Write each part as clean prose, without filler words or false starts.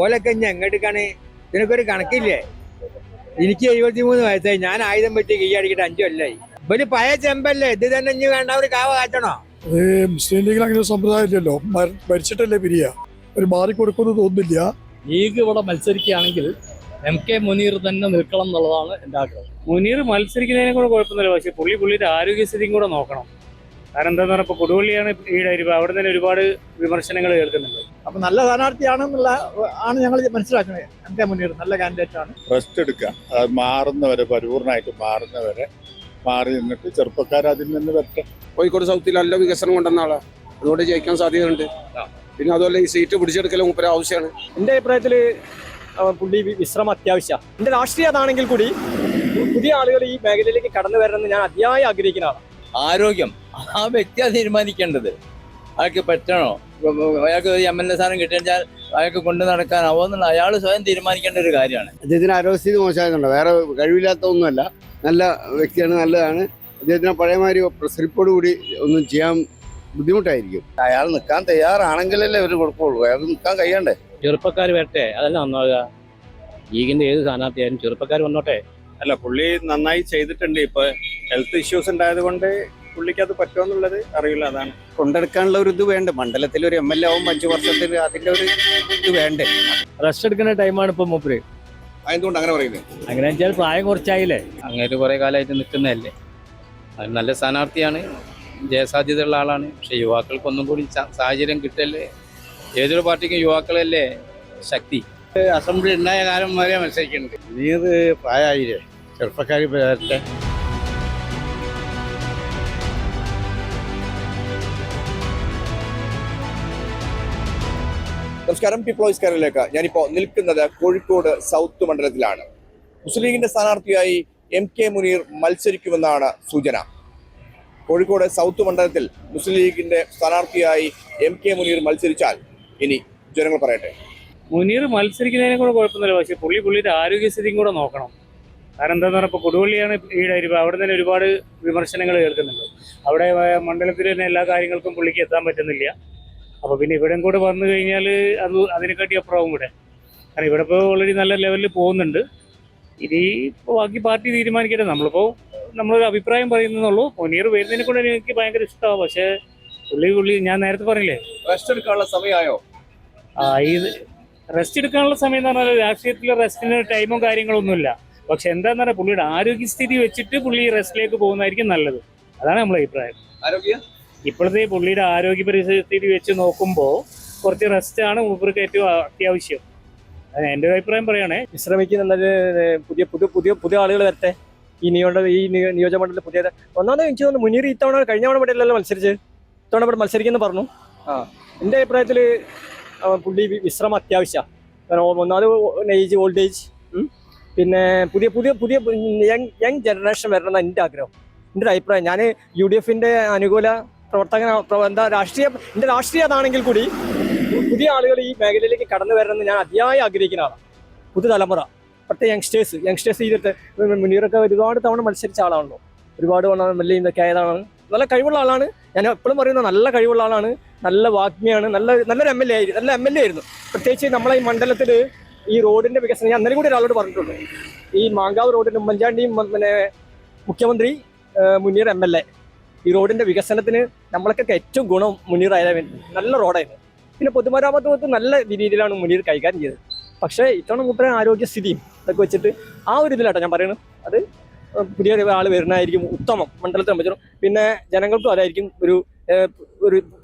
ഓലൊക്കെ ഇനി എങ്ങോട്ടേക്കാണ്? ഇതിനൊക്കെ ഒരു കണക്കില്ലേ? എനിക്ക് 73 വയസ്സായി. ഞാൻ ആയുധം വെച്ച് കീഴടക്കിയിട്ട് 5 കൊല്ലായി. ഇവര് പഴയ ചെമ്പല്ലേ, ഇത് തന്നെ ഇനി വേണ്ട ഒരു കാവ കാച്ചണോ? അത് മുസ്ലിം ലീഗിൽ അങ്ങനെ ഒരു സമ്പ്രദായം ഇല്ലല്ലോ. മരിച്ചിട്ടല്ലേ പിരിയ, ഒരു മാറിക്കൊടുക്കുമെന്ന് തോന്നുന്നില്ല. ലീഗ് ഇവിടെ മത്സരിക്കുകയാണെങ്കിൽ MK മുനീർ തന്നെ നിൽക്കണം എന്നുള്ളതാണ് എൻ്റെ ആഗ്രഹം. മുനീർ മത്സരിക്കുന്നതിനെ കൂടെ കുഴപ്പമൊന്നുമില്ല, പക്ഷേ പുള്ളിയുടെ ആരോഗ്യസ്ഥിതിയും കൂടെ നോക്കണം. കാരണം എന്താന്ന് പറഞ്ഞാൽ ഇപ്പോൾ കൊടുവള്ളിയാണ് ഈടായിരിക്കും, അവിടെ തന്നെ ഒരുപാട് വിമർശനങ്ങൾ കേൾക്കുന്നുണ്ട്. അപ്പൊ നല്ല സ്ഥാനാർത്ഥിയാണെന്നുള്ള ആണ് ഞങ്ങൾ മനസ്സിലാക്കുന്നത്. MK മുനീർ നല്ല കാൻഡിഡേറ്റ് ആണ്. റെസ്റ്റ് എടുക്കുക, അത് മാറുന്നവരെ, പരിപൂർണമായിട്ട് മാറുന്നവരെ മാറി നിന്നിട്ട് ചെറുപ്പക്കാർ അതിൽ നിന്ന് വരട്ടെ. കോഴിക്കോട് സൗത്തിൽ നല്ല വികസനം കൊണ്ടുവന്ന ആളാണ്, അതുകൊണ്ട് ജയിക്കാൻ സാധ്യതയുണ്ട്. പിന്നെ അതുപോലെ ഈ സീറ്റ് പിടിച്ചെടുക്കലും മൂപ്പര് ആവശ്യമാണ്. എൻ്റെ അഭിപ്രായത്തിൽ പുള്ളി വിശ്രമം അത്യാവശ്യമാണ്. എൻ്റെ രാഷ്ട്രീയം അതാണെങ്കിൽ കൂടി പുതിയ ആളുകൾ ഈ മേഖലയിലേക്ക് കടന്നു വരണമെന്ന് ഞാൻ അതിയായി ആഗ്രഹിക്കുന്ന ആളാണ്. ആരോഗ്യം ആ വ്യക്തിയാണ് തീരുമാനിക്കേണ്ടത്. അയാൾക്ക് പറ്റണോ, അയാൾക്ക് MLA സ്ഥാനം കിട്ടിയാൽ അയാൾക്ക് കൊണ്ടു നടക്കാനാവോ എന്നുള്ള അയാൾ സ്വയം തീരുമാനിക്കേണ്ട ഒരു കാര്യമാണ്. അദ്ദേഹത്തിന് ആരോഗ്യസ്ഥിതി മോശമായതുകൊണ്ട്, വേറെ കഴിവില്ലാത്ത ഒന്നുമല്ല, നല്ല വ്യക്തിയാണ്, നല്ലതാണ്. അദ്ദേഹത്തിന് പഴയമാതിരി പ്രസരിപ്പോട് കൂടി ഒന്നും ചെയ്യാൻ ബുദ്ധിമുട്ടായിരിക്കും. അയാൾ നിൽക്കാൻ തയ്യാറാണെങ്കിലല്ലേ ഇവർ കൊടുക്കുള്ളൂ. അയാൾ നിൽക്കാൻ കഴിയണ്ടേ? ചെറുപ്പക്കാർ വരട്ടെ, അതല്ല നന്നാവുക. ലീഗിന്റെ ഏത് സ്ഥാനാർത്ഥിയായാലും ചെറുപ്പക്കാർ വന്നോട്ടെ. അല്ല, പുള്ളി നന്നായി ചെയ്തിട്ടുണ്ട്. ഇപ്പൊ ഹെൽത്ത് ഇഷ്യൂസ് ഉണ്ടായത് കൊണ്ട് പുള്ളിക്ക് അത് പറ്റുമെന്നുള്ളത് അറിയില്ല. അതാണ് കൊണ്ടെടുക്കാനുള്ള ഒരു ഇത് വേണ്ട. മണ്ഡലത്തിൽ ഒരു MLA ആവും 5 വർഷത്തിൽ, അതിന്റെ ഒരു ഇത് വേണ്ടേ? റെസ്റ്റ് എടുക്കുന്ന ടൈമാണ് ഇപ്പൊ മൂപ്പര്. എന്തുകൊണ്ട് അങ്ങനെ പറയുന്നത്? അങ്ങനെ വെച്ചാൽ പ്രായം കുറച്ചായില്ലേ, അങ്ങനെ കുറെ കാലമായിട്ട് നിൽക്കുന്നതല്ലേ. അത് നല്ല സ്ഥാനാർത്ഥിയാണ്, ജയസാധ്യതയുള്ള ആളാണ്. പക്ഷെ യുവാക്കൾക്ക് ഒന്നും കൂടി സാഹചര്യം കിട്ടല്ലേ. ഏതൊരു പാർട്ടിക്കും യുവാക്കളല്ലേ ശക്തി. അസംബ്ലി ഉണ്ടായ കാലം വരെ മത്സരിക്കുന്നുണ്ട്. നീർ പ്രായമായില്ലേ, ചെറുപ്പക്കാർ വരട്ടെ. നമസ്കാരം, പീപ്പിൾസ് കേരളയിലേക്ക്. ഞാനിപ്പോൾ നിൽക്കുന്നത് കോഴിക്കോട് സൗത്ത് മണ്ഡലത്തിലാണ്. മുസ്ലിം ലീഗിന്റെ സ്ഥാനാർത്ഥിയായി MK മുനീർ മത്സരിക്കുമെന്നാണ് സൂചന. കോഴിക്കോട് സൗത്ത് മണ്ഡലത്തിൽ മുസ്ലിം ലീഗിന്റെ സ്ഥാനാർത്ഥിയായി MK മുനീർ മത്സരിച്ചാൽ ഇനി ജനങ്ങൾ പറയട്ടെ. മുനീർ മത്സരിക്കുന്നതിനെ കൂടെ കുഴപ്പമൊന്നുമില്ല, പക്ഷേ പുള്ളിയുടെ ആരോഗ്യസ്ഥിതിയും കൂടെ നോക്കണം. കാരണം എന്താന്ന് പറഞ്ഞാൽ ഇപ്പോൾ കൊടുവള്ളിയാണ് ഈടായിരിക്കും, അവിടെ തന്നെ ഒരുപാട് വിമർശനങ്ങൾ കേൾക്കുന്നുണ്ട്. അവിടെ മണ്ഡലത്തിൽ തന്നെ എല്ലാ കാര്യങ്ങൾക്കും പുള്ളിക്ക് എത്താൻ പറ്റുന്നില്ല. അപ്പോൾ പിന്നെ ഇവിടെയും കൂടെ വന്നു കഴിഞ്ഞാൽ അതിനെക്കാട്ടി അപ്പുറവും ഇവിടെ. കാരണം ഇവിടെ ഇപ്പോൾ ഓൾറെഡി നല്ല ലെവലിൽ പോകുന്നുണ്ട്. ഇനി ഇപ്പോൾ ബാക്കി പാർട്ടി തീരുമാനിക്കട്ടെ. നമ്മളൊരു അഭിപ്രായം പറയുന്നുള്ളൂ. മുനീർ വരുന്നതിനെ കൊണ്ട് എനിക്ക് ഭയങ്കര ഇഷ്ടമാണ്. പക്ഷേ പുള്ളി ഞാൻ നേരത്തെ പറഞ്ഞില്ലേ, റെസ്റ്റ് എടുക്കാനുള്ള സമയമായോ? ഇത് റെസ്റ്റ് എടുക്കാനുള്ള സമയം എന്ന് പറഞ്ഞാൽ രാഷ്ട്രീയത്തിലെ റെസ്റ്റിന് ടൈമും കാര്യങ്ങളൊന്നുമില്ല. പക്ഷെ എന്താന്ന് പറഞ്ഞാൽ പുള്ളിയുടെ ആരോഗ്യസ്ഥിതി വെച്ചിട്ട് പുള്ളി റെസ്റ്റിലേക്ക് പോകുന്നതായിരിക്കും നല്ലത്. അതാണ് നമ്മളെ അഭിപ്രായം. ഇപ്പോഴത്തെ പുള്ളിയുടെ ആരോഗ്യ പരിസ്ഥിതി വെച്ച് നോക്കുമ്പോൾ കുറച്ച് റെസ്റ്റാണ് മൂപ്പർക്ക് ഏറ്റവും അത്യാവശ്യം. എൻ്റെ അഭിപ്രായം പറയുകയാണെ, വിശ്രമിക്കുന്ന പുതിയ ആളുകൾ വരട്ടെ. ഈ നിയോജകമണ്ഡലത്തിൽ പുതിയ ഒന്നാമത് എനിക്ക് തോന്നുന്നു മുനീർ ഇത്തവണ കഴിഞ്ഞ തവണ ഇവിടെ അല്ലല്ലോ മത്സരിച്ച്, ഇത്തവണ ഇവിടെ മത്സരിക്കുന്നു പറഞ്ഞു. എൻ്റെ അഭിപ്രായത്തിൽ പുള്ളി വിശ്രമം അത്യാവശ്യമാണ്. കാരണം ഒന്നാമത് ഏജ്, ഓൾഡ് ഏജ്, പിന്നെ പുതിയ യങ് ജനറേഷൻ വരണമെന്ന് എൻ്റെ ആഗ്രഹം, എൻ്റെ ഒരു അഭിപ്രായം. ഞാൻ UDFന്റെ അനുകൂല പ്രവർത്തകൻ. എൻ്റെ രാഷ്ട്രീയം അതാണെങ്കിൽ കൂടി പുതിയ ആളുകൾ ഈ മേഖലയിലേക്ക് കടന്നു വരണമെന്ന് ഞാൻ അതിയായി ആഗ്രഹിക്കുന്ന ആളാണ്. പുതുതലമുറ, പ്രത്യേക യങ്സ്റ്റേഴ്സ് ചെയ്തിട്ട് മുനീറൊക്കെ ഒരുപാട് തവണ മത്സരിച്ച ആളാണല്ലോ, ഒരുപാട് MLA ഇതൊക്കെ ആയതാണ്. നല്ല കഴിവുള്ള ആളാണ്. ഞാൻ എപ്പോഴും പറയുന്ന നല്ല കഴിവുള്ള ആളാണ്, നല്ല വാഗ്മിയാണ്, നല്ലൊരു MLA ആയിരുന്നു. പ്രത്യേകിച്ച് നമ്മളെ ഈ മണ്ഡലത്തിൽ ഈ റോഡിന്റെ വികസനം ഞാൻ അന്നേരം കൂടി ഒരാളോട് പറഞ്ഞിട്ടുണ്ട്. ഈ മാങ്കാവ് റോഡിന്റെ ഉമ്മൻചാണ്ടിയും പിന്നെ മുഖ്യമന്ത്രി മുനീർ MLA, ഈ റോഡിന്റെ വികസനത്തിന് നമ്മളൊക്കെ ഏറ്റവും ഗുണം മുനീർ ആയാലും നല്ല റോഡായിരുന്നു. പിന്നെ പൊതുമരാമത്ത് വകുപ്പ് നല്ല രീതിയിലാണ് മുനീർ കൈകാര്യം ചെയ്തത്. പക്ഷേ ഇത്തവണ മൂപ്പര ആരോഗ്യസ്ഥിതിയും ഇതൊക്കെ വെച്ചിട്ട് ആ ഒരു ഇതിലാട്ടോ ഞാൻ പറയുന്നത്. അത് പുതിയ ആൾ വരുന്നതായിരിക്കും ഉത്തമം മണ്ഡലത്തെ സംബന്ധിച്ചു. പിന്നെ ജനങ്ങൾക്കും അതായിരിക്കും ഒരു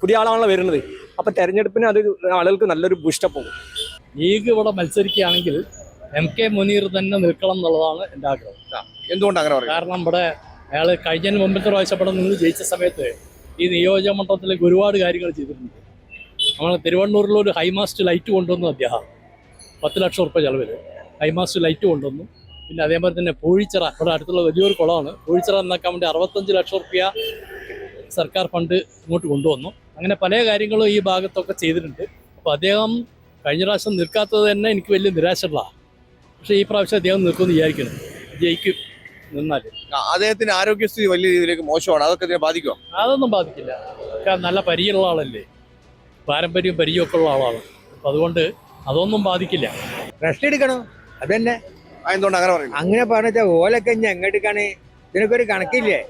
പുതിയ ആളാണല്ലോ വരുന്നത്. അപ്പം തെരഞ്ഞെടുപ്പിന് അത് ആളുകൾക്ക് നല്ലൊരു ബൂസ്റ്റപ്പ് പോകും. ലീഗ് ഇവിടെ മത്സരിക്കുകയാണെങ്കിൽ MK മുനീർ തന്നെ നിൽക്കണം എന്നുള്ളതാണ് എൻ്റെ ആഗ്രഹം. എന്തുകൊണ്ട് അങ്ങനെ പറയും? കാരണം ഇവിടെ അയാൾ കഴിഞ്ഞ മുമ്പത്തെ പ്രാവശ്യം ഇവിടെ നിങ്ങൾ ജയിച്ച സമയത്ത് ഈ നിയോജക മണ്ഡലത്തിലേക്ക് ഒരുപാട് കാര്യങ്ങൾ ചെയ്തിട്ടുണ്ട്. നമ്മൾ തിരുവണ്ണൂരിലൊരു ഹൈമാസ്റ്റ് ലൈറ്റ് കൊണ്ടുവന്നു അദ്ദേഹം, 10 ലക്ഷം റുപ്യ ചെലവിൽ ഹൈമാസ്റ്റ് ലൈറ്റ് കൊണ്ടുവന്നു. പിന്നെ അതേപോലെ തന്നെ പൂഴിച്ചിറ, ഇവിടെ അടുത്തുള്ള വലിയൊരു കുളമാണ്, പൂഴിച്ചിറ എന്നാക്കാൻ വേണ്ടി 65 ലക്ഷം റുപ്യ സർക്കാർ ഫണ്ട് ഇങ്ങോട്ട് കൊണ്ടുവന്നു. അങ്ങനെ പല കാര്യങ്ങളും ഈ ഭാഗത്തൊക്കെ ചെയ്തിട്ടുണ്ട്. അപ്പോൾ അദ്ദേഹം കഴിഞ്ഞ പ്രാവശ്യം നിൽക്കാത്തത് തന്നെ എനിക്ക് വലിയ നിരാശയുള്ളതാണ്. പക്ഷേ ഈ പ്രാവശ്യം അദ്ദേഹം നിൽക്കുമെന്ന് വിചാരിക്കണം, ജയിക്കും നിന്നാൽ. അദ്ദേഹത്തിന്റെ ആരോഗ്യസ്ഥിതി വലിയ രീതിയിലേക്ക് മോശമാണ്, അതൊക്കെ ഇതിനെ ബാധിക്കുമോ? അതൊന്നും ബാധിക്കില്ല. നല്ല പരിചയമുള്ള ആളല്ലേ, പാരമ്പര്യവും പരിചയമൊക്കെ ഉള്ള ആളാണ്. അപ്പം അതുകൊണ്ട് അതൊന്നും ബാധിക്കില്ല. റെസ്റ്റ് എടുക്കണം, അതന്നെ. എന്തുകൊണ്ട് അങ്ങനെ പറയുന്നത്? അങ്ങനെ പറഞ്ഞാൽ ഓലൊക്കെ ഇനി എങ്ങോട്ടേക്കാണ്? ഇതിനൊക്കെ ഒരു കണക്കില്ലേ?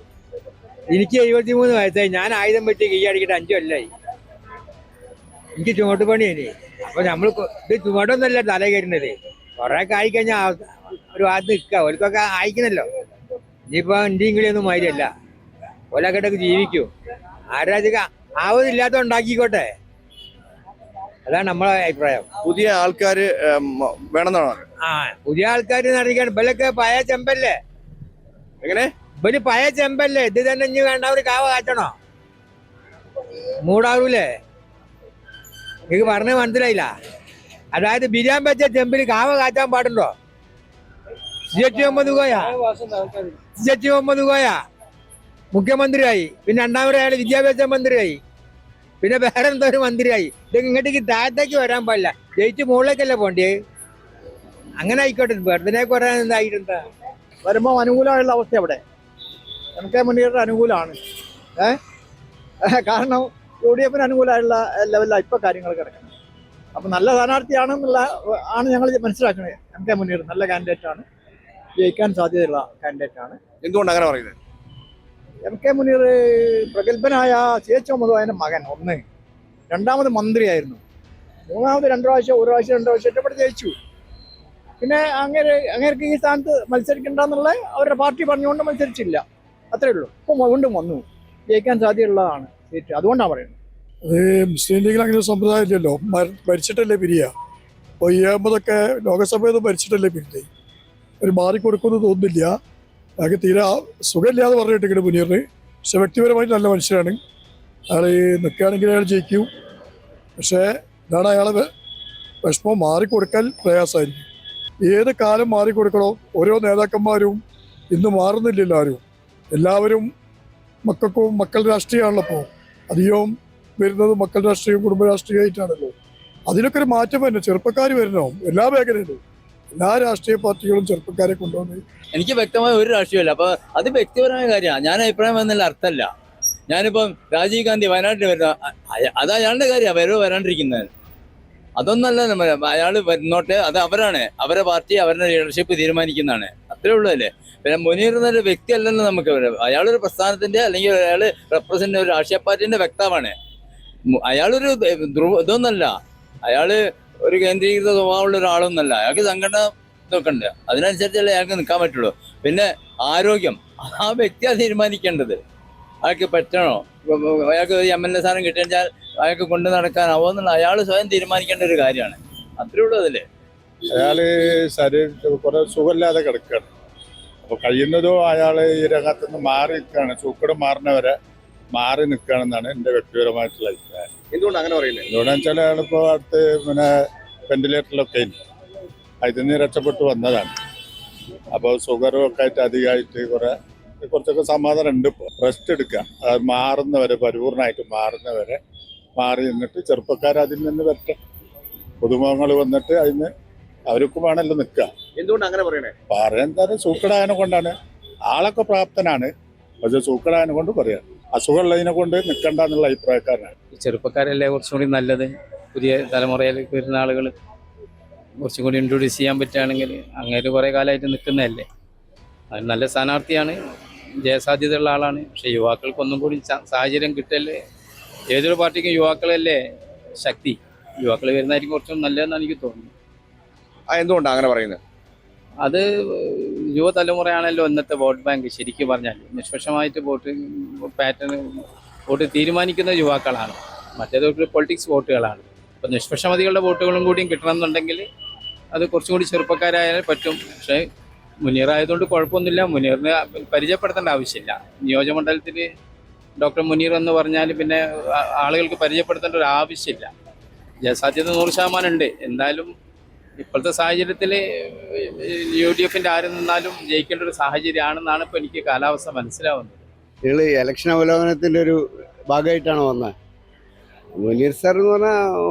എനിക്ക് 73 വയസ്സായി, ഞാൻ ആയുധം വെച്ച് കീഴടക്കിയിട്ട് 5 കൊല്ലമായി. എനിക്ക് ചുമട്ടുപണിയാണ്. അപ്പൊ നമ്മൾ ഇത് ചുമട്ടൊന്നുമല്ല തല കയറുന്നത്. കുറെ ഒക്കെ ആയിക്കഴിഞ്ഞാൽ ഒരു ഭാഗത്ത് നിൽക്കുക, ഓൽക്കൊക്കെ അയക്കണല്ലോ. ഇനിയിപ്പോ ഇന്ത്യയും കിളിയൊന്നും മാതിരിയല്ല, ഓലൊക്കെ ജീവിക്കും. ആരാധിക ആവതില്ലാത്ത ഉണ്ടാക്കിക്കോട്ടെ, അതാണ് നമ്മളെ അഭിപ്രായം. പുതിയ ആൾക്കാര് വേണമെന്നാണോ? ആ, പുതിയ ആൾക്കാർ നടക്കാൻ ഇവലൊക്കെ പഴയ ചെമ്പല്ലേ. എങ്ങനെ? ഇവര് പഴയ ചെമ്പല്ലേ, ഇത് തന്നെ ഇനി വേണ്ട ഒരു കാവ കാച്ചണോ? മൂടാവൂലേ? എനിക്ക് പറഞ്ഞത് മനസ്സിലായില്ല. അതായത് ബിരിയാണി വെച്ച ചെമ്പിൽ കാവ കാച്ചാൻ പാടുണ്ടോ? മുഹമ്മദ് കോയ മുഖ്യമന്ത്രിയായി, പിന്നെ രണ്ടാമത് അയാൾ വിദ്യാഭ്യാസ മന്ത്രിയായി, പിന്നെ വേറെ എന്തോ ഒരു മന്ത്രിയായി. ഇതൊക്കെ ഇങ്ങോട്ടേക്ക് താഴത്തേക്ക് വരാൻ പാടില്ല, ജയിച്ച് മുകളിലേക്കല്ലേ പോണ്ടേ? അങ്ങനെ ആയിക്കോട്ടെ, വെറുതെ കുറെ എന്തായിട്ടെന്താ വരുമ്പോൾ അനുകൂലമായുള്ള അവസ്ഥ അവിടെ MK മുനീറിന് അനുകൂലമാണ്. കാരണം UDF അനുകൂലമായുള്ള ലെവലിലാണ് ഇപ്പോൾ കാര്യങ്ങൾ കിടക്കുന്നത്. അപ്പം നല്ല സ്ഥാനാർത്ഥിയാണെന്നുള്ള ആണ് ഞങ്ങൾ മനസ്സിലാക്കുന്നത്. MK മുനീർ നല്ല കാൻഡിഡേറ്റ് ആണ്, ജയിക്കാൻ സാധ്യതയുള്ള കാൻഡിഡേറ്റ് ആണ്. എന്തുകൊണ്ട് അങ്ങനെ പറയുന്നത്? MK മുനീർ പ്രഗത്ഭനായ CH മുഹമ്മദ് മകൻ, ഒന്ന്. രണ്ടാമത് മന്ത്രിയായിരുന്നു. മൂന്നാമത് ഒരു പ്രാവശ്യം ഒറ്റപ്പെട്ട് ജയിച്ചു. പിന്നെ അങ്ങേർക്ക് ഈ സ്ഥാനത്ത് മത്സരിക്കണ്ടെന്നുള്ള അവരുടെ പാർട്ടി പറഞ്ഞുകൊണ്ട് മത്സരിച്ചില്ല, അത്രേ ഉള്ളൂ. ഇപ്പം വീണ്ടും വന്നു, ജയിക്കാൻ സാധ്യതയുള്ളതാണ് സീറ്റ്. അതുകൊണ്ടാണ് പറയുന്നത്. അത് മുസ്ലിം ലീഗിൽ അങ്ങനെ ഒരു സമ്പ്രദായം ഇല്ലല്ലോ, ഭരിച്ചിട്ടല്ലേ പിരിയുക. അപ്പോൾ ഈ അഹമ്മദൊക്കെ ലോകസഭയിൽ ഭരിച്ചിട്ടല്ലേ പിരിഞ്ഞത്. ഒരു മാറിക്കൊടുക്കുമെന്ന് തോന്നുന്നില്ല. അയാൾക്ക് തീരെ സുഖമില്ലാതെ പറഞ്ഞിട്ടിങ്ങനെ മുനീറിന്. പക്ഷെ വ്യക്തിപരമായിട്ട് നല്ല മനുഷ്യരാണ്. അയാൾ നിൽക്കുകയാണെങ്കിൽ അയാൾ ജയിക്കും. പക്ഷേ ഇതാണ് അയാളെ വിഷമം, മാറിക്കൊടുക്കാൻ പ്രയാസമായിരിക്കും. ഏത് കാലം മാറിക്കൊടുക്കണോ? ഓരോ നേതാക്കന്മാരും ഇന്ന് മാറുന്നില്ലല്ലോ ആരും. എല്ലാവരും മക്കൾ രാഷ്ട്രീയമാണല്ലോ. ഇപ്പോൾ അധികവും വരുന്നത് മക്കൾ രാഷ്ട്രീയവും കുടുംബ രാഷ്ട്രീയമായിട്ടാണല്ലോ. അതിനൊക്കെ ഒരു മാറ്റം വരണം. ചെറുപ്പക്കാർ വരണോ എല്ലാ മേഖലയിലും. എല്ലാ രാഷ്ട്രീയ പാർട്ടികളും ചെറുപ്പക്കാരെ കൊണ്ടുവന്ന്. എനിക്ക് വ്യക്തമായ ഒരു രാഷ്ട്രീയമല്ല, അപ്പോൾ അത് വ്യക്തിപരമായ കാര്യമാണ്. ഞാൻ അഭിപ്രായം എന്നല്ല അർത്ഥമല്ല. ഞാനിപ്പം രാജീവ് ഗാന്ധി വയനാട്ടിൽ വരുന്ന അത് അയാളുടെ കാര്യമാണ്, വരാണ്ടിരിക്കുന്നത്. അതൊന്നല്ല, അയാൾ വരുന്നോട്ടെ, അത് അവരെ പാർട്ടി അവരുടെ ലീഡർഷിപ്പ് തീരുമാനിക്കുന്നതാണ്, അത്രേ ഉള്ളൂ അല്ലേ. പിന്നെ മുനീർ എന്നൊരു വ്യക്തി അല്ലല്ലോ നമുക്ക്. അയാളൊരു പ്രസ്ഥാനത്തിന്റെ അല്ലെങ്കിൽ അയാൾ റെപ്രസെന്റ് ഒരു രാഷ്ട്രീയ പാർട്ടിന്റെ വ്യക്താവാണ്. അയാളൊരു ഇതൊന്നല്ല, അയാള് ഒരു കേന്ദ്രീകൃത സ്വഭാവമുള്ള ഒരാളൊന്നല്ല. അയാൾക്ക് സംഘടന ഇതൊക്കെ ഉണ്ട്, അതിനനുസരിച്ചല്ലേ അയാൾക്ക് നിൽക്കാൻ പറ്റുള്ളൂ. പിന്നെ ആരോഗ്യം ആ വ്യക്തിയാണ് തീരുമാനിക്കേണ്ടത്. അയാൾക്ക് പറ്റണോ, അയാൾക്ക് MLA സ്ഥാനം കിട്ടിയാൽ അയാൾക്ക് കൊണ്ടു നടക്കാനാവോ എന്നുള്ള അയാൾ സ്വയം തീരുമാനിക്കേണ്ട ഒരു കാര്യമാണ്, അത്രേ ഉള്ളൂ അതില്. അയാള് ശരീരത്തിൽ കുറെ സുഖമില്ലാതെ കിടക്കുകയാണ്. അപ്പൊ കഴിയുന്നതോ അയാള് ഈ രംഗത്തുനിന്ന് മാറി നിൽക്കുകയാണ്, സൂക്കട് മാറുന്നവരെ മാറി നിൽക്കുകയാണെന്നാണ് എൻ്റെ വ്യക്തിപരമായിട്ടുള്ള അഭിപ്രായം. എന്തുകൊണ്ട് അങ്ങനെ പറയുന്നത്? എന്തുകൊണ്ടാന്ന് വെച്ചാൽ അയാളിപ്പോ അടുത്ത് പിന്നെ വെന്റിലേറ്ററിലൊക്കെ അതിന് രക്ഷപ്പെട്ടു വന്നതാണ്. അപ്പോൾ ഷുഗറും ഒക്കെ ആയിട്ട് അധികമായിട്ട് കുറച്ചൊക്കെ സമാധാനം ഉണ്ട്. റെസ്റ്റ് എടുക്കുക, അത് മാറുന്നവരെ പരിപൂർണമായിട്ട് മാറുന്നവരെ മാറി നിന്നിട്ട് ചെറുപ്പക്കാർ അതിൽ നിന്ന് വരട്ടെ. പുതുമുഖങ്ങൾ വന്നിട്ട് അതിന് അവർക്കും വേണമല്ലോ നിൽക്കുക. എന്തുകൊണ്ട് അങ്ങനെ പറയണേ? പറയാൻ തന്നെ സൂക്കടായതിനെ കൊണ്ടാണ്. ആളൊക്കെ പ്രാപ്തനാണ്, പക്ഷെ സൂക്കടായതിനെ കൊണ്ട് പറയാം. അസുഖമുള്ളതിനെ കൊണ്ട് നിൽക്കണ്ട എന്നുള്ള അഭിപ്രായക്കാരനാണ്. ചെറുപ്പക്കാരല്ലേ കുറച്ചും കൂടി നല്ലത്. പുതിയ തലമുറയിലേക്ക് വരുന്ന ആളുകൾ കുറച്ചും കൂടി ഇൻട്രൊഡ്യൂസ് ചെയ്യാൻ പറ്റുകയാണെങ്കിൽ. അങ്ങനെ കുറേ കാലമായിട്ട് നിൽക്കുന്നതല്ലേ, അത് നല്ല സ്ഥാനാർത്ഥിയാണ്, ജയസാധ്യതയുള്ള ആളാണ്. പക്ഷെ യുവാക്കൾക്കൊന്നും കൂടി സാഹചര്യം കിട്ടല്ലേ. ഏതൊരു പാർട്ടിക്കും യുവാക്കളല്ലേ ശക്തി. യുവാക്കൾ വരുന്നതായിരിക്കും കുറച്ചും നല്ലതെന്നാണ് എനിക്ക് തോന്നുന്നത്. എന്തുകൊണ്ടാണ് അങ്ങനെ പറയുന്നത്? അത് യുവതലമുറയാണല്ലോ ഇന്നത്തെ വോട്ട് ബാങ്ക്. ശരിക്കും പറഞ്ഞാൽ നിഷ്പക്ഷമായിട്ട് വോട്ട് തീരുമാനിക്കുന്ന യുവാക്കളാണ്, മറ്റേതൊക്കെ പൊളിറ്റിക്സ് വോട്ടുകളാണ്. അപ്പോൾ നിഷ്പക്ഷമതികളുടെ വോട്ടുകളും കൂടിയും കിട്ടണമെന്നുണ്ടെങ്കിൽ അത് കുറച്ചും കൂടി ചെറുപ്പക്കാരായാലും പറ്റും. പക്ഷേ മുനീറായതുകൊണ്ട് കുഴപ്പമൊന്നുമില്ല, മുനീറിനെ പരിചയപ്പെടുത്തേണ്ട ആവശ്യമില്ല. നിയോജകമണ്ഡലത്തിൽ ഡോക്ടർ മുനീർ എന്ന് പറഞ്ഞാൽ പിന്നെ ആളുകൾക്ക് പരിചയപ്പെടുത്തേണ്ട ഒരു ആവശ്യമില്ല. ജയസാധ്യത 100% ഉണ്ട്. എന്തായാലും ഇപ്പോഴത്തെ സാഹചര്യത്തിൽ UDFന്റെ ആര് നിന്നാലും ജയിക്കേണ്ട ഒരു സാഹചര്യമാണെന്നാണ് ഇപ്പോൾ എനിക്ക് കാലാവസ്ഥ മനസ്സിലാവുന്നത്. നിങ്ങൾ ഇലക്ഷൻ അവലോകനത്തിൻ്റെ ഒരു ഭാഗമായിട്ടാണ് വന്നത്. മുനീർ സാർ എന്ന് പറഞ്ഞാൽ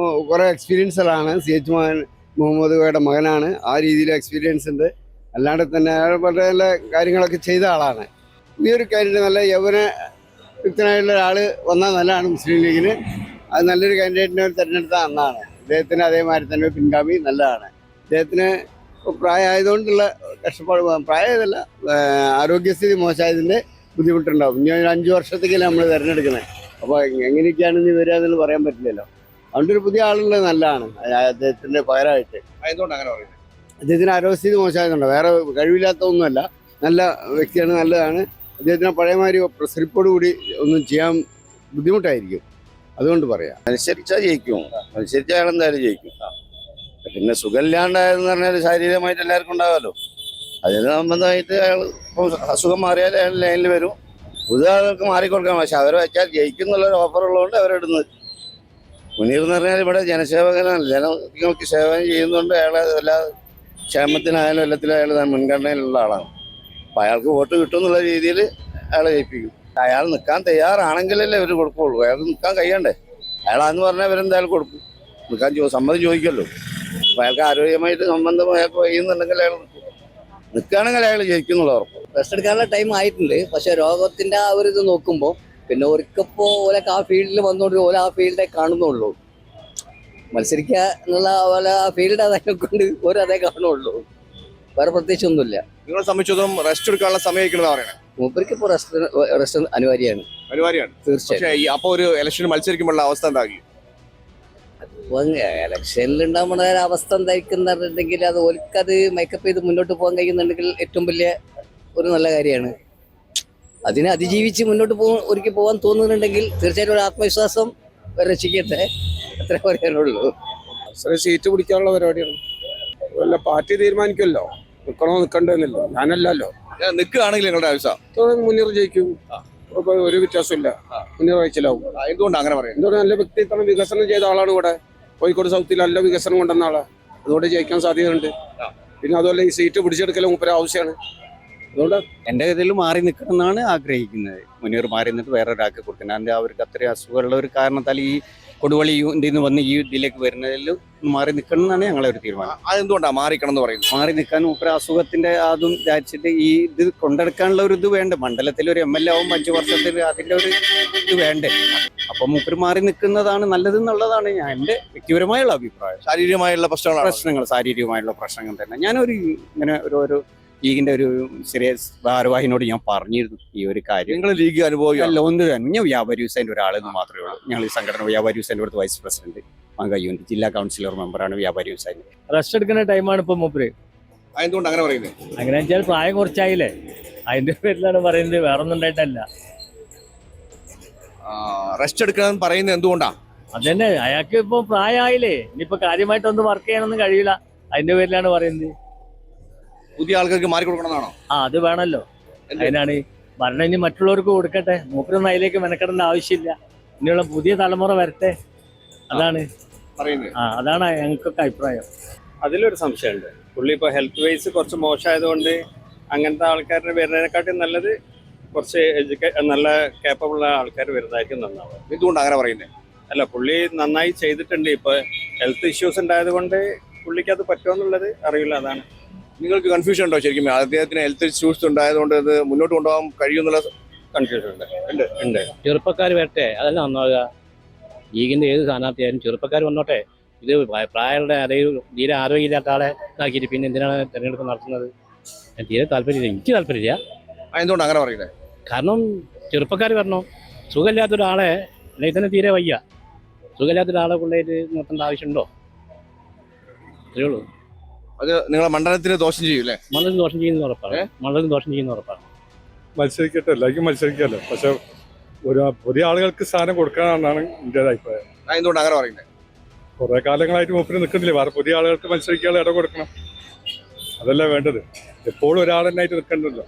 കുറേ എക്സ്പീരിയൻസുകളാണ്. CH മുഹമ്മദ് കോയയുടെ മകനാണ്, ആ രീതിയിൽ എക്സ്പീരിയൻസ് ഉണ്ട്. അല്ലാണ്ട് തന്നെ അയാൾ വളരെ നല്ല കാര്യങ്ങളൊക്കെ ചെയ്ത ആളാണ്. ഈ ഒരു കാര്യം നല്ല യുക്തനായുള്ള ഒരാൾ വന്നാൽ നല്ലതാണ് മുസ്ലിം ലീഗിന്. അത് നല്ലൊരു കാൻഡിഡേറ്റിനെ തിരഞ്ഞെടുത്താൽ നന്നാണ്. ഇദ്ദേഹത്തിന് അതേമാതിരി തന്നെ പിൻഗാമി നല്ലതാണ്. ഇദ്ദേഹത്തിന് പ്രായമായതുകൊണ്ടുള്ള കഷ്ടപ്പാട്, പ്രായമല്ല, ആരോഗ്യസ്ഥിതി മോശമായതിൻ്റെ ബുദ്ധിമുട്ടുണ്ടാവും. ഇനി ഒരു 5 വർഷത്തേക്കല്ലേ നമ്മൾ തിരഞ്ഞെടുക്കുന്നത്. അപ്പോൾ എങ്ങനെയൊക്കെയാണ് ഇനി വരിക എന്ന് പറയാൻ പറ്റില്ലല്ലോ. അതുകൊണ്ട് ഒരു പുതിയ ആളുള്ളത് നല്ലതാണ് അദ്ദേഹത്തിൻ്റെ പകരമായിട്ട്. എന്തുകൊണ്ട് അങ്ങനെ പറയുന്നത്? അദ്ദേഹത്തിന് ആരോഗ്യസ്ഥിതി മോശമായതുകൊണ്ട്, വേറെ കഴിവില്ലാത്ത ഒന്നുമല്ല, നല്ല വ്യക്തിയാണ്, നല്ലതാണ്. അദ്ദേഹത്തിന് പഴയമാതിരി പ്രസരിപ്പോട് കൂടി ഒന്നും ചെയ്യാൻ ബുദ്ധിമുട്ടായിരിക്കും, അതുകൊണ്ട് പറയാം. അനുസരിച്ചാൽ ജയിക്കും, അനുസരിച്ച് അയാൾ എന്തായാലും ജയിക്കും. പിന്നെ സുഖമില്ലാണ്ടായെന്ന് പറഞ്ഞാൽ ശാരീരികമായിട്ട് എല്ലാവർക്കും ഉണ്ടാവുമല്ലോ, അതിന് സംബന്ധമായിട്ട് അയാൾ ഇപ്പോൾ അസുഖം മാറിയാൽ അയാൾ ലൈനിൽ വരും. പുതിയ ആളുകൾക്ക് മാറിക്കൊടുക്കാൻ, പക്ഷെ അവരെ വെച്ചാൽ ജയിക്കും എന്നുള്ളൊരു ഓഫർ ഉള്ളതുകൊണ്ട് അവരിടുന്നത്. മുനീർ എന്ന് പറഞ്ഞാൽ ഇവിടെ ജനസേവകനാണ്, ജനങ്ങൾക്ക് സേവനം ചെയ്യുന്നതുകൊണ്ട് അയാളെ എല്ലാ ക്ഷേമത്തിനായാലും എല്ലാത്തിലും അയാൾ മുൻഗണനയിലുള്ള ആളാണ്. അപ്പം അയാൾക്ക് വോട്ട് കിട്ടും എന്നുള്ള രീതിയിൽ അയാളെ ജയിപ്പിക്കും. അയാൾ നിൽക്കാൻ തയ്യാറാണെങ്കിലല്ലേ ഇവർ കൊടുക്കുള്ളൂ. അയാൾ നിൽക്കാൻ കഴിയണ്ടേ? അയാളാന്ന് പറഞ്ഞാൽ ഇവരെന്തായാലും കൊടുക്കും, നിൽക്കാൻ സമ്മതം ചോദിക്കുമല്ലോ. അപ്പം അയാൾക്ക് ആരോഗ്യമായിട്ട് സംബന്ധം അയാൾക്ക് കഴിയുന്നുണ്ടെങ്കിൽ അയാൾ നിൽക്കുകയാണെങ്കിൽ അയാൾ ജയിക്കുന്നുള്ള ഉറപ്പ്. റെസ്റ്റ് എടുക്കാനുള്ള ടൈം ആയിട്ടുണ്ട്. പക്ഷെ രോഗത്തിന്റെ ആ ഒരു ഇത് നോക്കുമ്പോൾ പിന്നെ ഒരിക്കപ്പോൾ ഓരൊക്കെ ആ ഫീൽഡിൽ വന്നുകൊണ്ട് ഓരോ ആ ഫീൽഡേ കാണുന്നുള്ളൂ. മത്സരിക്കുക എന്നുള്ള പോലെ ആ ഫീൽഡ് അതേ കൊണ്ട് ഓരോ അതേ കാണുള്ളൂ, വേറെ പ്രത്യേകിച്ച് ഒന്നുമില്ല. നിങ്ങളെ സംബന്ധിച്ചതും റെസ്റ്റ് എടുക്കാനുള്ള സമയം പറയണേ. മൂപ്പർക്ക് ഇപ്പോൾ റെസ്റ്റ് അനിവാര്യമാണ്. തീർച്ചയായും. പക്ഷേ അപ്പൊ ഒരു ഇലക്ഷന് മത്സരിക്കുമ്പോഴുള്ള അവസ്ഥ എന്താകും? അപ്പോൾ ഇലക്ഷനിൽ ഉണ്ടാകുന്ന അവസ്ഥ എന്തായിരിക്കുന്നുണ്ടെങ്കിൽ അത് ഓൽക്കത് മേക്കപ്പ് ചെയ്ത് മുന്നോട്ട് പോകാൻ കഴിയുന്നുണ്ടെങ്കിൽ ഏറ്റവും വലിയ ഒരു നല്ല കാര്യമാണ്. അതിനെ അതിജീവിച്ച് മുന്നോട്ട് ഒരിക്കൽ പോകാൻ തോന്നുന്നുണ്ടെങ്കിൽ തീർച്ചയായിട്ടും ഒരു ആത്മവിശ്വാസം രക്ഷിക്കട്ടെ, അത്രേ പറയാനുള്ളൂ. സീറ്റ് പിടിക്കാനുള്ള പരിപാടിയാണ്. വല്ല പാർട്ടി തീരുമാനിക്കുമല്ലോ, നിൽക്കണോ നിൽക്കണ്ടെന്നല്ലോ. ഞാനല്ലല്ലോ. നിൽക്കുകയാണെങ്കിൽ നിങ്ങളുടെ ആവശ്യം മുന്നീർ ജയിക്കും, ഒരു വ്യത്യാസമില്ല. മുന്നീർ വായിച്ചിലാവും. എന്തുകൊണ്ട് അങ്ങനെ പറയാം? എന്തുകൊണ്ട് നല്ല വ്യക്തിത്വം വികസനം ചെയ്ത ആളാണ് ഇവിടെ. കോഴിക്കോട് സൗത്തിൽ നല്ല വികസനം കൊണ്ടുവന്ന ആളാണ്, അതുകൊണ്ട് ജയിക്കാൻ സാധ്യതയുണ്ട്. പിന്നെ അതുപോലെ ഈ സീറ്റ് പിടിച്ചെടുക്കൽ മൂപ്പര് ആവശ്യമാണ്. അതുകൊണ്ട് എൻ്റെ ഇതിൽ മാറി നിൽക്കണം എന്നാണ് ആഗ്രഹിക്കുന്നത്. മുനീർ മാറി നിന്നിട്ട് വേറെ ഒരാൾക്ക് കൊടുക്കണം. അതിൻ്റെ അവർക്ക് അത്രയും അസുഖമുള്ള ഒരു കാരണത്താൽ ഈ കൊടുവള്ളി നിന്ന് വന്ന് ഈ ഇതിലേക്ക് വരുന്നതിൽ മാറി നിൽക്കണം എന്നാണ് ഞങ്ങളെ ഒരു തീരുമാനം. അതെന്തുകൊണ്ടാണ് മാറിക്കണം എന്ന് പറയുന്നത്? മാറി നിൽക്കാൻ മൂപ്പര അസുഖത്തിന്റെ അതും വിചാരിച്ചിട്ട് ഈ ഇത് കൊണ്ടെടുക്കാനുള്ള ഒരു ഇത് വേണ്ട. മണ്ഡലത്തിൽ ഒരു MLA ആവും 5 വർഷത്തിൽ, അതിന്റെ ഒരു ഇത് വേണ്ടേ. അപ്പൊ മൂപ്പര് മാറി നിൽക്കുന്നതാണ് നല്ലതെന്നുള്ളതാണ് ഞാൻ എൻ്റെ വ്യക്തിപരമായുള്ള അഭിപ്രായം. ശാരീരികമായുള്ള പ്രശ്നങ്ങൾ, ശാരീരികമായുള്ള പ്രശ്നങ്ങൾ തന്നെ. ഞാനൊരു ഇങ്ങനെ ഒരു ലീഗിന്റെ ഒരു സീരിയസ് ഭാരവാഹിനോട് ഞാൻ പറഞ്ഞിരുന്നു ഈ ഒരു കാര്യം. നിങ്ങൾ ലീഗ് അനുഭവം അല്ല, ഒന്ന് തന്നെ ഞാൻ വ്യാപാരി വ്യവസായൻ്റെ ഒരാളെന്ന് മാത്രമേ ഉള്ളൂ. ഞങ്ങൾ ഈ സംഘടന വ്യാപാരി വ്യവസായൻ്റെ അടുത്ത് വൈസ് പ്രസിഡന്റ്, മങ്കയ്യൂൻ്റെ ജില്ലാ കൗൺസിലർ മെമ്പറാണ് വ്യാപാരി വ്യവസായി. റെസ്റ്റ് എടുക്കുന്ന ടൈമാണ് ഇപ്പൊ മൂപ്പര്. എന്തുകൊണ്ട് അങ്ങനെ പറയുന്നത്? അങ്ങനെ വെച്ചാൽ പ്രായം കുറച്ചായില്ലേ, അതിന്റെ പേരിലാണ് പറയുന്നത്, വേറെ ഒന്നും ഉണ്ടായിട്ടല്ല. റെസ്റ്റ് എടുക്കണം പറയുന്നത് എന്തുകൊണ്ടാ? അതന്നെ, അയാൾക്ക് ഇപ്പൊ പ്രായമായില്ലേ, ഇനിയിപ്പോ കാര്യമായിട്ടൊന്നും വർക്ക് ചെയ്യാനൊന്നും കഴിയില്ല, അതിന്റെ പേരിലാണ് പറയുന്നത്. പുതിയ ആൾക്കാർക്ക് മാറി കൊടുക്കണമെന്നാണോ? അത് വേണമല്ലോ, അതിനാണ് ഭരണം ഇനി മറ്റുള്ളവർക്ക് കൊടുക്കട്ടെ, മൂപ്പരൊന്നും അതിലേക്ക് മെനക്കെടേണ്ട ആവശ്യമില്ല. ഇനിയുള്ള പുതിയ തലമുറ വരട്ടെ, അതാണ് പറയുന്നത്. അതാണ് ഞങ്ങൾക്കൊക്കെ അഭിപ്രായം. അതിലൊരു സംശയമുണ്ട്. പുള്ളി ഇപ്പോൾ ഹെൽത്ത് വൈസ് കുറച്ച് മോശമായതുകൊണ്ട് അങ്ങനത്തെ ആൾക്കാരുടെ വരുന്നതിനെക്കാട്ടും നല്ലത് കുറച്ച് നല്ല കേപ്പബിൾ ആൾക്കാർ വരുന്നതായിരിക്കും നന്നാവുക. എന്തുകൊണ്ട് അങ്ങനെ പറയുന്നത്? അല്ല, പുള്ളി നന്നായി ചെയ്തിട്ടുണ്ട്. ഇപ്പോൾ ഹെൽത്ത് ഇഷ്യൂസ് ഉണ്ടായത് കൊണ്ട് പുള്ളിക്ക് അത് പറ്റുമോ എന്നുള്ളത് അറിയില്ല, അതാണ്. നിങ്ങൾക്ക് കൺഫ്യൂഷൻ ഉണ്ടോ ശരിക്കും? അദ്ദേഹത്തിന് ഹെൽത്ത് ഇഷ്യൂസ് ഉണ്ടായതുകൊണ്ട് ഇത് മുന്നോട്ട് കൊണ്ടുപോകാൻ കഴിയുമെന്നുള്ള കൺഫ്യൂഷൻ ഉണ്ട്. ചെറുപ്പക്കാർ വരട്ടെ, അതല്ല നന്നാവുക. ലീഗിന്റെ ഏത് സ്ഥാനാർത്ഥിയായാലും ചെറുപ്പക്കാർ വന്നോട്ടെ. ഇത് പ്രായമുള്ള അതായത് തീരെ ആരോഗ്യമില്ലാത്ത ആളെ ഇതാക്കിയിട്ട് പിന്നെ എന്തിനാണ് തെരഞ്ഞെടുപ്പ് നടത്തുന്നത്? തീരെ താല്പര്യമില്ല, എനിക്ക് താല്പര്യമില്ല. എന്തുകൊണ്ട് അങ്ങനെ പറയുന്നത്? കാരണം ചെറുപ്പക്കാർ വരണം. സുഖമില്ലാത്തൊരാളെ അല്ലെങ്കിൽ തന്നെ തീരെ വയ്യ, സുഖമില്ലാത്തൊരാളെ കൊണ്ടുപോയിട്ട് നിർത്തേണ്ട ആവശ്യമുണ്ടോ? അത്രേ ഉള്ളൂ. അത് നിങ്ങളെ മണ്ഡലത്തിന് ദോഷം ചെയ്യും അല്ലേ? മണ്ഡലത്തിന് ദോഷം ചെയ്യുന്ന ഉറപ്പാണ്. മത്സരിക്കട്ടെ, എല്ലാവർക്കും മത്സരിക്കാമല്ലോ. പക്ഷെ പുതിയ ആളുകൾക്ക് സ്ഥാനം കൊടുക്കാനാണ് എൻ്റെ അഭിപ്രായം. എന്തുകൊണ്ട് അങ്ങനെ പറയുന്നത്? കുറെ കാലങ്ങളായിട്ട് മൂപ്പര് നിൽക്കുന്നില്ല, വേറെ പുതിയ ആളുകൾക്ക് മത്സരിക്കാനുള്ള ഇട കൊടുക്കണം, അതല്ല വേണ്ടത്. എപ്പോഴും ഒരാളെന്നായിട്ട് നിൽക്കണ്ടല്ലോ.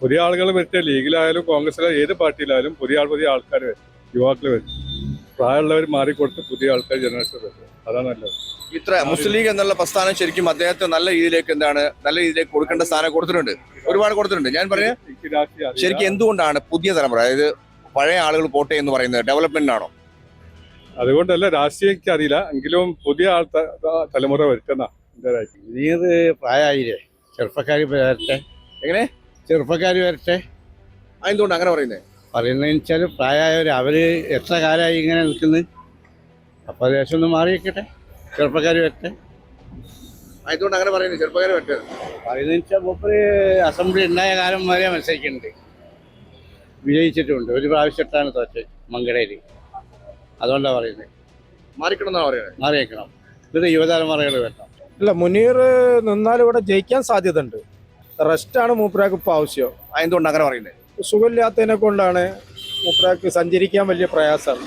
പുതിയ ആളുകൾ വരട്ടെ, ലീഗിലായാലും കോൺഗ്രസിലായാലും ഏത് പാർട്ടിയിലായാലും പുതിയ ആൾക്കാർ വരും, യുവാക്കൾ വരും. പ്രായമുള്ളവർ മാറിക്കൊടുത്ത് പുതിയ ആൾക്കാർ ജനറേഷൻ വരും, അതാണ് നല്ലത്. ഇത്ര മുസ്ലിം ലീഗ് എന്നുള്ള പ്രസ്ഥാനം ശരിക്കും അദ്ദേഹത്തെ നല്ല രീതിയിലേക്ക് കൊടുക്കേണ്ട സ്ഥാനം കൊടുത്തിട്ടുണ്ട്, ഒരുപാട് കൊടുത്തിട്ടുണ്ട്. ഞാൻ പറയാം, ശരിക്കും എന്തുകൊണ്ടാണ് പുതിയ തലമുറ, അതായത് പഴയ ആളുകൾ പോട്ടെ എന്ന് പറയുന്നത് ഡെവലപ്മെന്റിനാണോ? അതുകൊണ്ടല്ല, രാഷ്ട്രീയം അറിയില്ല, എങ്കിലും പുതിയ തലമുറ വരുത്തുന്ന ഇത് പ്രായമായില്ലേ, ചെറുപ്പക്കാർ വരട്ടെ. എങ്ങനെ ചെറുപ്പക്കാർ വരട്ടെ? എന്തുകൊണ്ട് അങ്ങനെ പറയുന്നത്? പറയുന്നതെന്ന് വെച്ചാൽ പ്രായമായവർ, അവര് എത്ര കാലമായി ഇങ്ങനെ നിൽക്കുന്നത്, അപ്പോൾ ദേശം ഒന്ന് മാറി വെക്കട്ടെ. ചെറുപ്പക്കാർ വരട്ടെ. ആയതുകൊണ്ട് അങ്ങനെ പറയുന്നത് ചെറുപ്പക്കാരെ പറ്റുന്നത്. പറയുന്നത് വെച്ചാൽ മൂപ്പര് അസംബ്ലി ഉണ്ടായ കാലം വരെ മത്സരിക്കുന്നുണ്ട്, വിജയിച്ചിട്ടുണ്ട്. ഒരു പ്രാവശ്യത്താണ് തോറ്റ് മങ്കടയിൽ. അതുകൊണ്ടാണ് പറയുന്നത് മാറിക്കണമെന്നാണ് പറയുന്നത്. മാറിയേക്കണം. ഇത് യുവതലമുറകൾ വരണം. അല്ല, മുനീർ നിന്നാൽ ഇവിടെ ജയിക്കാൻ സാധ്യത ഉണ്ട്. റെസ്റ്റാണ് മൂപ്പരാക്ക് ഇപ്പോൾ ആവശ്യം. ആയതുകൊണ്ട് അങ്ങനെ പറയുന്നത്. സുഖമില്ലാത്തതിനെ കൊണ്ടാണ് മൂപ്പരാക്ക് സഞ്ചരിക്കാൻ വലിയ പ്രയാസമാണ്.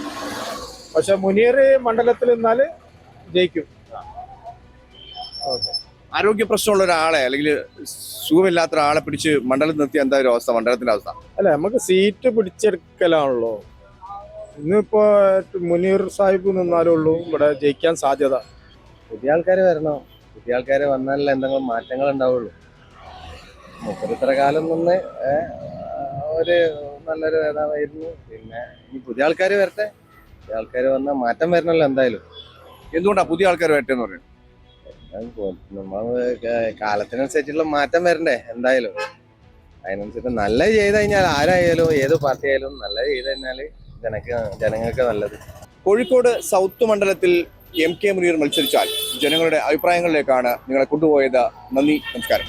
പക്ഷെ മുനീർ മണ്ഡലത്തിൽ നിന്നാൽ ജയിക്കും. ആരോഗ്യ പ്രശ്നമുള്ള ഒരാളെ അല്ലെങ്കിൽ സുഖമില്ലാത്ത ഒരാളെ പിടിച്ച് മണ്ഡലത്തിൽ നിർത്തിയ എന്താ ഒരു അവസ്ഥ, മണ്ഡലത്തിന്റെ അവസ്ഥ? അല്ല, നമുക്ക് സീറ്റ് പിടിച്ചെടുക്കലാണല്ലോ. ഇന്നിപ്പോ മുനീർ സാഹിബ് നിന്നാലേ ഉള്ളൂ ഇവിടെ ജയിക്കാൻ സാധ്യത. പുതിയ ആൾക്കാർ വരണം. പുതിയ ആൾക്കാർ വന്നാലല്ലേ എന്തെങ്കിലും മാറ്റങ്ങൾ ഉണ്ടാവുള്ളൂ. മൂപ്പര് ഇത്ര കാലം നിന്ന് ഒരു നല്ലൊരു നേതാവായിരുന്നു. പിന്നെ ഇനി പുതിയ ആൾക്കാർ വരട്ടെ. പുതിയ ആൾക്കാർ വന്നാൽ മാറ്റം വരണല്ലോ എന്തായാലും. എന്തുകൊണ്ടാണ് പുതിയ ആൾക്കാർ വരട്ടെന്ന് പറയുന്നത്? നമ്മൾ കാലത്തിനനുസരിച്ചുള്ള മാറ്റം വരണ്ടേ എന്തായാലും. അതിനനുസരിച്ച് നല്ലത് ചെയ്ത് കഴിഞ്ഞാൽ ആരായാലും ഏത് പാർട്ടി ആയാലും നല്ലത് ചെയ്ത് കഴിഞ്ഞാൽ ജനങ്ങൾക്ക് നല്ലത്. കോഴിക്കോട് സൗത്ത് മണ്ഡലത്തിൽ എം കെ മുനീർ മത്സരിച്ചാൽ ജനങ്ങളുടെ അഭിപ്രായങ്ങളിലേക്കാണ് നിങ്ങളെ കൊണ്ടുപോയത്. നന്ദി, നമസ്കാരം.